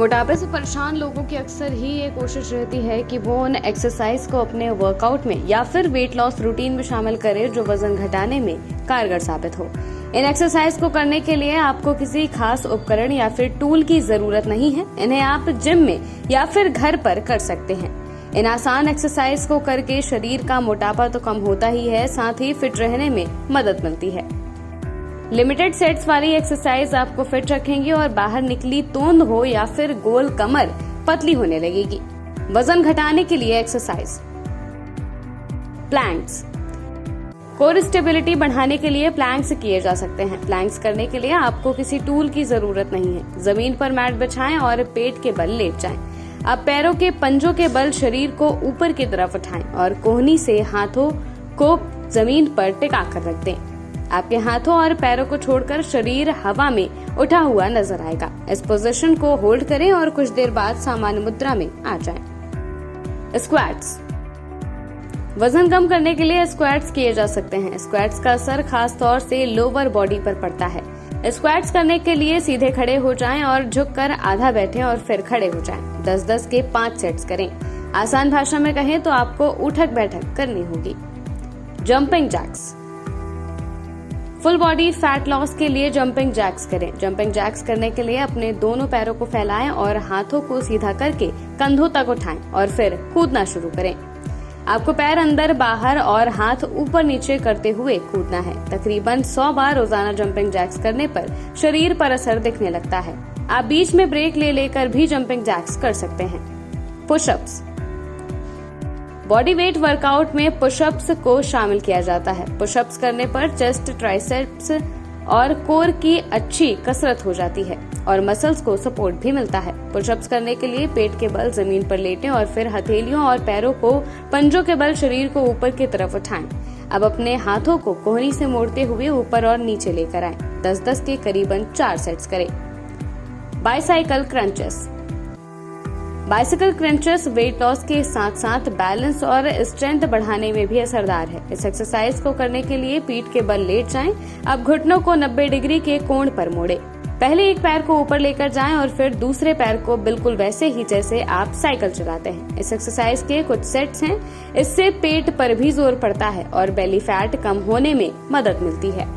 मोटापे से परेशान लोगों की अक्सर ही ये कोशिश रहती है कि वो उन एक्सरसाइज को अपने वर्कआउट में या फिर वेट लॉस रूटीन में शामिल करें जो वजन घटाने में कारगर साबित हो। इन एक्सरसाइज को करने के लिए आपको किसी खास उपकरण या फिर टूल की जरूरत नहीं है। इन्हें आप जिम में या फिर घर पर कर सकते हैं। इन आसान एक्सरसाइज को करके शरीर का मोटापा तो कम होता ही है, साथ ही फिट रहने में मदद मिलती है। लिमिटेड सेट्स वाली एक्सरसाइज आपको फिट रखेंगी और बाहर निकली तोंद हो या फिर गोल कमर पतली होने लगेगी। वजन घटाने के लिए एक्सरसाइज। प्लैंक्स। कोर स्टेबिलिटी बढ़ाने के लिए प्लैंक्स किए जा सकते हैं। प्लैंक्स करने के लिए आपको किसी टूल की जरूरत नहीं है। जमीन पर मैट बिछाएं और पेट के बल लेट जाएं। अब पैरों के पंजों के बल शरीर को ऊपर की तरफ उठाएं और कोहनी से हाथों को जमीन पर टिका कर रख दें। आपके हाथों और पैरों को छोड़कर शरीर हवा में उठा हुआ नजर आएगा। इस पोजीशन को होल्ड करें और कुछ देर बाद सामान्य मुद्रा में आ जाएं। स्क्वाट्स। वजन कम करने के लिए स्क्वाट्स किए जा सकते हैं। स्क्वाट्स का असर खास तौर से लोअर बॉडी पर पड़ता है। स्क्वाट्स करने के लिए सीधे खड़े हो जाएं और झुककर आधा बैठें और फिर खड़े हो जाएं। 10-10 के 5 सेट्स करें। आसान भाषा में कहें तो आपको उठक बैठक करनी होगी। Jumping jacks. Full body fat loss के लिए जंपिंग जैक्स करें। जंपिंग जैक्स करने के लिए अपने दोनों पैरों को फैलाएं और हाथों को सीधा करके कंधों तक उठाएं और फिर कूदना शुरू करें। आपको पैर अंदर बाहर और हाथ ऊपर नीचे करते हुए कूदना है। तकरीबन 100 बार रोजाना जंपिंग जैक्स करने पर शरीर पर असर दिखने लगता है। आप बीच में ब्रेक ले लेकर भी जंपिंग जैक्स कर सकते हैं। पुशअप्स। बॉडी वेट वर्कआउट में पुशअप्स को शामिल किया जाता है। पुशअप्स करने पर चेस्ट, ट्राइसेप्स और कोर की अच्छी कसरत हो जाती है और मसल्स को सपोर्ट भी मिलता है। पुशअप्स करने के लिए पेट के बल जमीन पर लेटें और फिर हथेलियों और पैरों को पंजों के बल शरीर को ऊपर की तरफ उठाएं। अब अपने हाथों को कोहनी से मोड़ते हुए ऊपर और नीचे लेकर आएं। 10-10 के करीबन 4 सेट्स करें। Bicycle crunches. Bicycle crunches weight loss के साथ साथ बैलेंस और स्ट्रेंथ बढ़ाने में भी असरदार है। इस एक्सरसाइज को करने के लिए पीठ के बल लेट जाएं। अब घुटनों को 90 डिग्री के कोण पर मोड़ें। पहले एक पैर को ऊपर लेकर जाएं और फिर दूसरे पैर को बिल्कुल वैसे ही जैसे आप साइकिल चलाते हैं। इस एक्सरसाइज के कुछ सेट्स हैं। इससे पेट पर भी जोर पड़ता है और बेली फैट कम होने में मदद मिलती है।